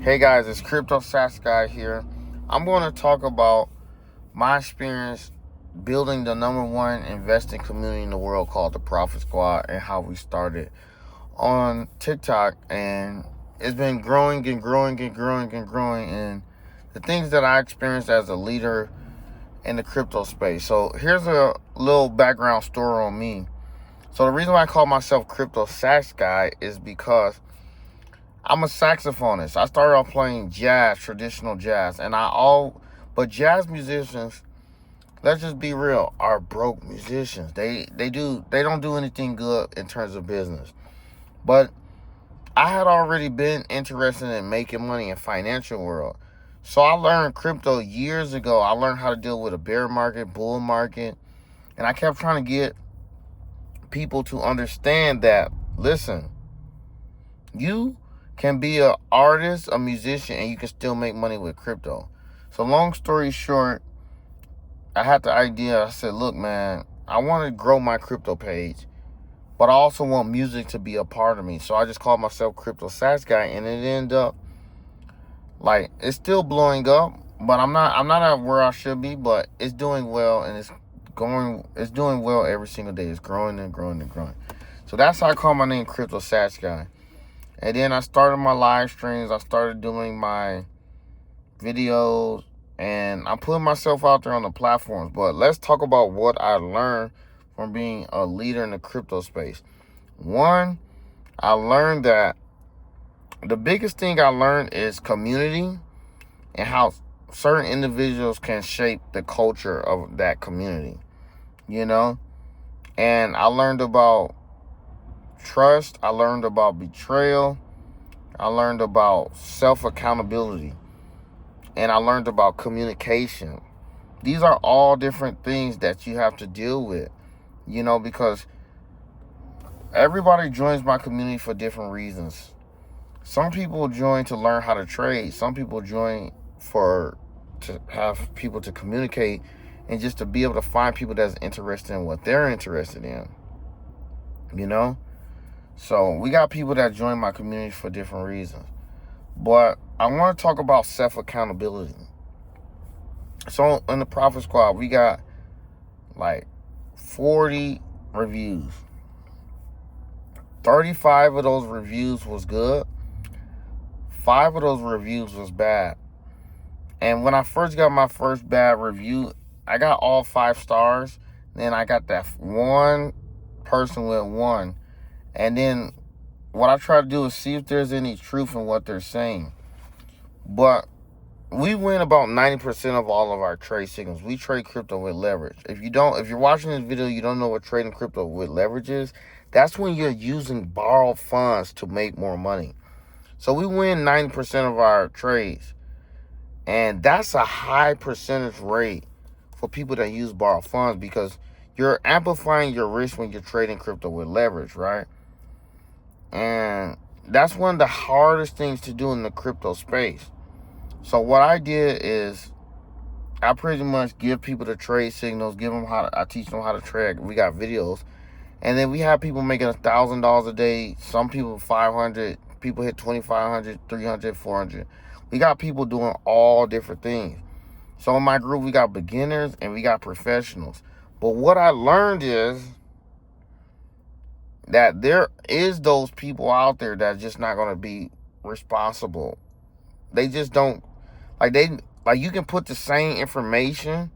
Hey guys, it's Cryptosaxguy here. I'm going to talk about my experience building the number one investing community in the world called the Profit Squad and how we started on TikTok. And it's been growing and growing and growing and growing. And the things that I experienced as a leader in the crypto space. So here's a little background story on me. So the reason why I call myself Cryptosaxguy is because I'm a saxophonist. I started off playing jazz, traditional jazz, but jazz musicians, let's just be real, are broke musicians. They don't do anything good in terms of business. But I had already been interested in making money in financial world. So I learned crypto years ago. I learned how to deal with a bear market, bull market, and I kept trying to get people to understand that, listen, you can be an artist, a musician, and you can still make money with crypto. So long story short, I had the idea. I said, look, man, I want to grow my crypto page, but I also want music to be a part of me. So I just called myself Cryptosaxguy, and it ended up like it's still blowing up, but I'm not at where I should be, but it's doing well, and it's doing well every single day. It's growing and growing and growing. So that's how I call my name Cryptosaxguy. And then I started my live streams. I started doing my videos. And I'm putting myself out there on the platforms. But let's talk about what I learned from being a leader in the crypto space. One, I learned that the biggest thing I learned is community and how certain individuals can shape the culture of that community. You know? And I learned about trust. I learned about betrayal. I learned about self-accountability. And I learned about communication. These are all different things that you have to deal with, because everybody joins my community for different reasons. Some people join to learn how to trade. Some people join to have people to communicate and just to be able to find people that's interested in what they're interested in, So we got people that join my community for different reasons. But I want to talk about self-accountability. So in the Profit Squad, we got like 40 reviews. 35 of those reviews was good. 5 of those reviews was bad. And when I first got my first bad review, I got all 5 stars. Then I got that one person with 1. And then what I try to do is see if there's any truth in what they're saying. But we win about 90% of all of our trade signals. We trade crypto with leverage. If you're watching this video, you don't know what trading crypto with leverage is, that's when you're using borrowed funds to make more money. So we win 90% of our trades. And that's a high percentage rate for people that use borrowed funds because you're amplifying your risk when you're trading crypto with leverage, right? And that's one of the hardest things to do in the crypto space. So what I did is I pretty much give people the trade signals, I teach them how to trade. We got videos. And then we have people making $1,000 a day. Some people 500, people hit 2,500, 300, 400. We got people doing all different things. So in my group, we got beginners and we got professionals. But what I learned is that there is those people out there that's just not going to be responsible. They just don't, you can put the same information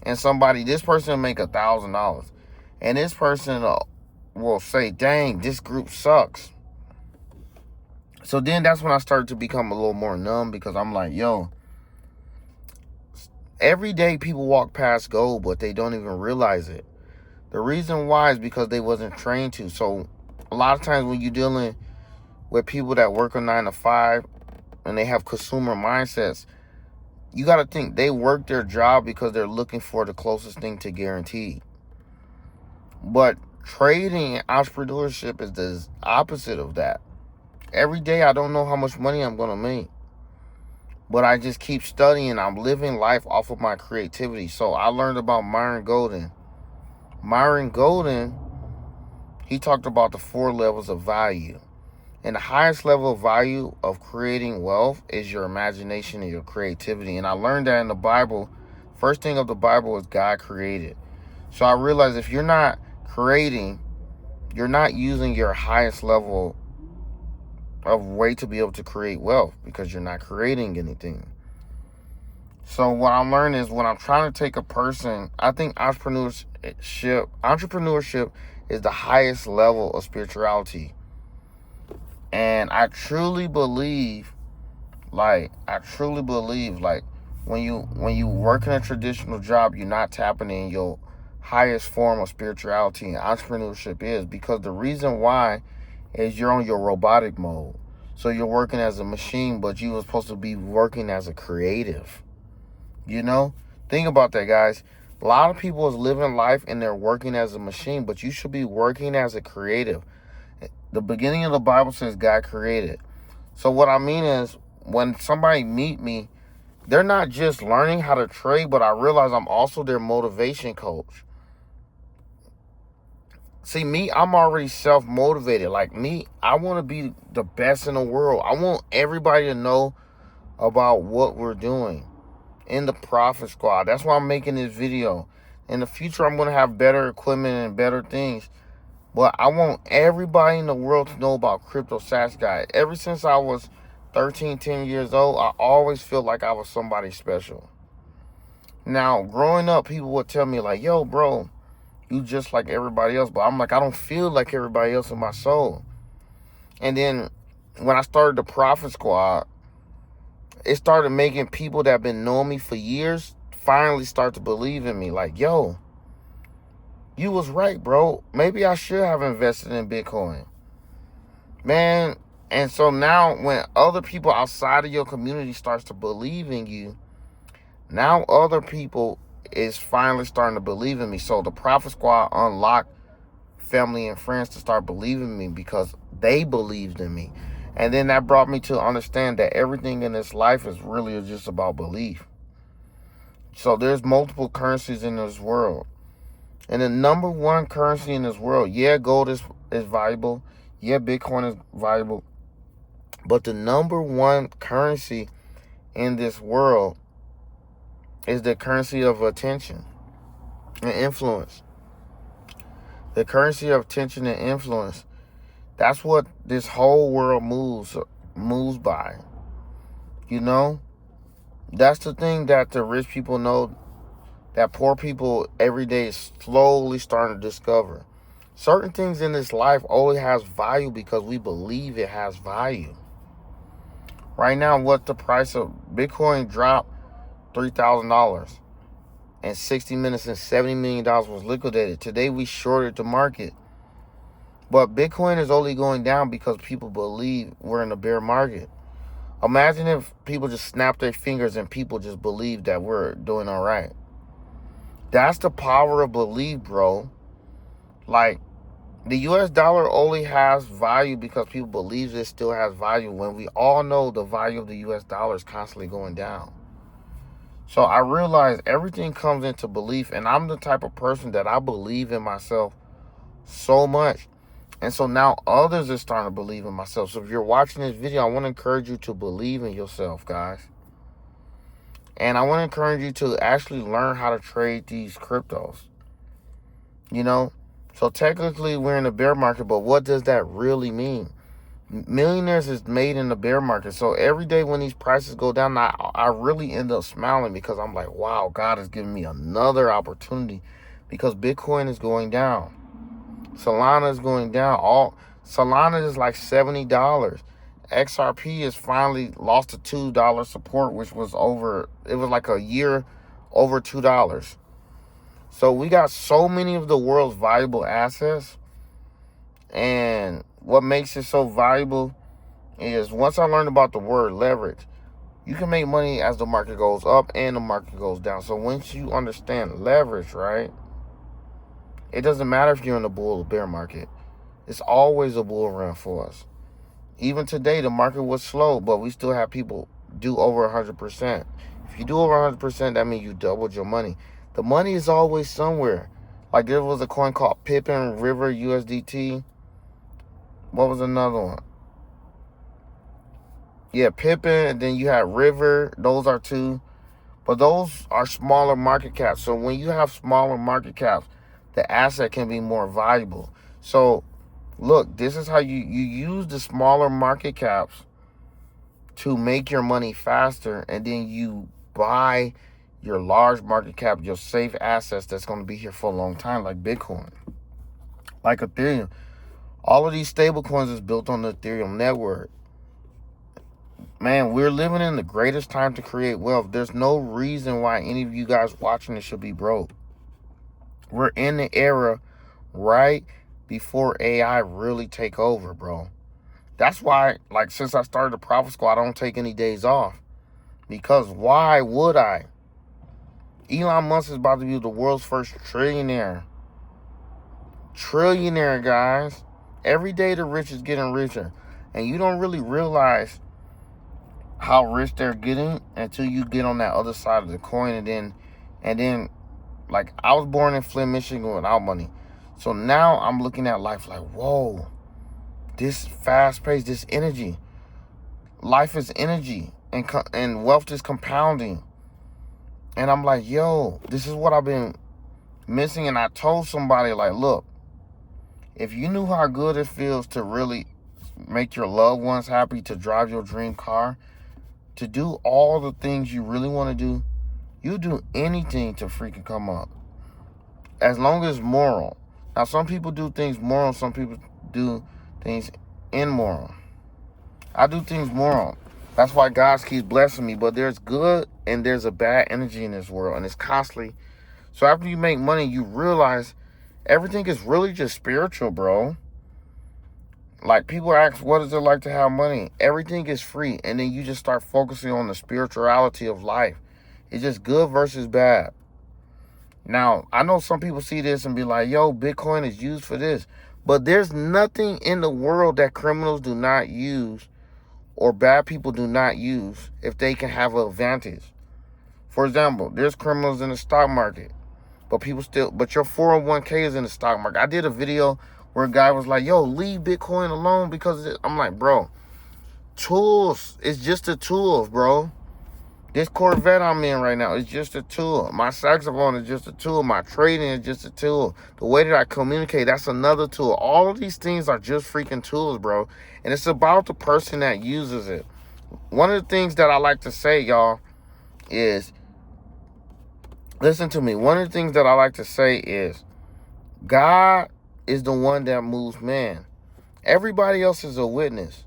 and this person will make $1,000. And this person will say, dang, this group sucks. So then that's when I started to become a little more numb because I'm like, yo, every day people walk past gold, but they don't even realize it. The reason why is because they wasn't trained to. So a lot of times when you're dealing with people that work a 9 to 5 and they have consumer mindsets, you got to think they work their job because they're looking for the closest thing to guaranteed. But trading and entrepreneurship is the opposite of that. Every day I don't know how much money I'm going to make. But I just keep studying. I'm living life off of my creativity. So I learned about Myron Golden. Myron Golden, he talked about the 4 levels of value. And the highest level of value of creating wealth is your imagination and your creativity. And I learned that in the Bible. First thing of the Bible is God created. So I realized if you're not creating, you're not using your highest level of way to be able to create wealth, because you're not creating anything. So what I'm learning is, when I'm trying to take a person, I think entrepreneurship is the highest level of spirituality. And I truly believe, like, when you work in a traditional job, you're not tapping in your highest form of spirituality, and entrepreneurship is, because the reason why is you're on your robotic mode. So you're working as a machine, but you were supposed to be working as a creative. You know? Think about that, guys. A lot of people is living life and they're working as a machine, but you should be working as a creative. The beginning of the Bible says God created. So what I mean is, when somebody meet me, they're not just learning how to trade, but I realize I'm also their motivation coach. See, me, I'm already self-motivated. Like me, I want to be the best in the world. I want everybody to know about what we're doing in the Profit Squad. That's why I'm making this video. In the future, I'm going to have better equipment and better things. But I want everybody in the world to know about Cryptosaxguy. Ever since I was 13, 10 years old, I always felt like I was somebody special. Now, growing up, people would tell me like, yo, bro, you just like everybody else. But I'm like, I don't feel like everybody else in my soul. And then when I started the Profit Squad, it started making people that have been knowing me for years finally start to believe in me. Like, yo, you was right, bro. Maybe I should have invested in Bitcoin. Man, and so now when other people outside of your community starts to believe in you, now other people is finally starting to believe in me. So the Profit Squad unlocked family and friends to start believing in me because they believed in me. And then that brought me to understand that everything in this life is really just about belief. So there's multiple currencies in this world. And the number one currency in this world, yeah, gold is valuable. Yeah, Bitcoin is valuable. But the number one currency in this world is the currency of attention and influence. The currency of attention and influence. That's what this whole world moves by. You know? That's the thing that the rich people know, that poor people every day is slowly starting to discover. Certain things in this life only has value because we believe it has value. Right now, what the price of Bitcoin dropped $3,000. In 60 minutes and $70 million was liquidated. Today we shorted the market. But Bitcoin is only going down because people believe we're in a bear market. Imagine if people just snap their fingers and people just believe that we're doing all right. That's the power of belief, bro. Like, the US dollar only has value because people believe it still has value, when we all know the value of the US dollar is constantly going down. So I realize everything comes into belief, and I'm the type of person that I believe in myself so much. And so now others are starting to believe in myself. So if you're watching this video, I want to encourage you to believe in yourself, guys. And I want to encourage you to actually learn how to trade these cryptos. You know? So technically we're in a bear market, but what does that really mean? Millionaires is made in the bear market. So every day when these prices go down, I really end up smiling because I'm like, wow, God is giving me another opportunity, because Bitcoin is going down. Solana is going down. Solana is like $70. XRP has finally lost a $2 support, which was it was like a year over $2. So we got so many of the world's valuable assets. And what makes it so valuable is, once I learned about the word leverage, you can make money as the market goes up and the market goes down. So once you understand leverage, right, it doesn't matter if you're in the bull or bear market. It's always a bull run for us. Even today, the market was slow, but we still have people do over 100%. If you do over 100%, that means you doubled your money. The money is always somewhere. Like, there was a coin called Pippin River USDT. What was another one? Yeah, Pippin, and then you have River. Those are two. But those are smaller market caps. So when you have smaller market caps, the asset can be more valuable. So look, this is how you use the smaller market caps to make your money faster, and then you buy your large market cap, your safe assets that's going to be here for a long time, like Bitcoin, like Ethereum. All of these stable coins is built on the Ethereum network. Man, we're living in the greatest time to create wealth. There's no reason why any of you guys watching this should be broke. We're in the era right before AI really take over, bro. That's why, like, since I started the Profit Squad, I don't take any days off. Because why would I? Elon Musk is about to be the world's first trillionaire. Trillionaire, guys. Every day the rich is getting richer. And you don't really realize how rich they're getting until you get on that other side of the coin. And then like, I was born in Flint, Michigan without money. So now I'm looking at life like, whoa, this fast pace, this energy. Life is energy, and wealth is compounding. And I'm like, yo, this is what I've been missing. And I told somebody, like, look, if you knew how good it feels to really make your loved ones happy, to drive your dream car, to do all the things you really want to do, you do anything to freaking come up. As long as moral. Now, some people do things moral, some people do things immoral. I do things moral. That's why God keeps blessing me. But there's good and there's a bad energy in this world, and it's costly. So after you make money, you realize everything is really just spiritual, bro. Like, people ask, what is it like to have money? Everything is free, and then you just start focusing on the spirituality of life. It's just good versus bad. Now, I know some people see this and be like, yo, Bitcoin is used for this. But there's nothing in the world that criminals do not use or bad people do not use if they can have an advantage. For example, there's criminals in the stock market, but your 401k is in the stock market. I did a video where a guy was like, yo, leave Bitcoin alone because I'm like, bro, tools. It's just a tool, bro. This Corvette I'm in right now is just a tool. My saxophone is just a tool. My trading is just a tool. The way that I communicate, that's another tool. All of these things are just freaking tools, bro. And it's about the person that uses it. One of the things that I like to say, y'all, is, listen to me. One of the things that I like to say is, God is the one that moves man. Everybody else is a witness.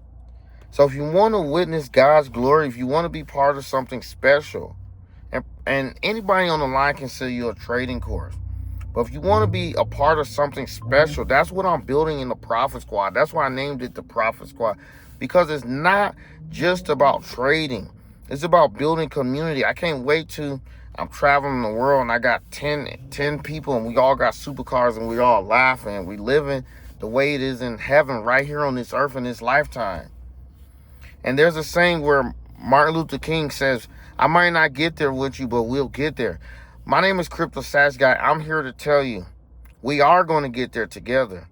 So if you want to witness God's glory, if you want to be part of something special, and anybody on the line can sell you a trading course, but if you want to be a part of something special, that's what I'm building in the Profit Squad. That's why I named it the Profit Squad, because it's not just about trading. It's about building community. I can't wait to, I'm traveling the world and I got 10 people and we all got supercars and we all laughing and we living the way it is in heaven right here on this earth in this lifetime. And there's a saying where Martin Luther King says, I might not get there with you, but we'll get there. My name is Cryptosaxguy. I'm here to tell you, we are going to get there together.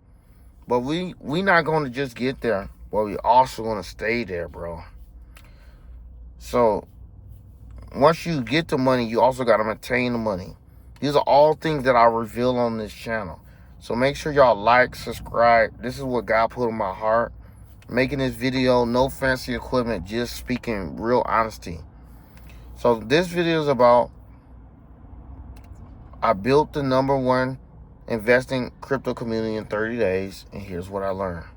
But we not going to just get there, but we also going to stay there, bro. So once you get the money, you also got to maintain the money. These are all things that I reveal on this channel. So make sure y'all like, subscribe. This is what God put in my heart. Making this video, no fancy equipment, just speaking real honesty. So this video is about, I built the #1 investing crypto community in 30 days, and here's what I learned.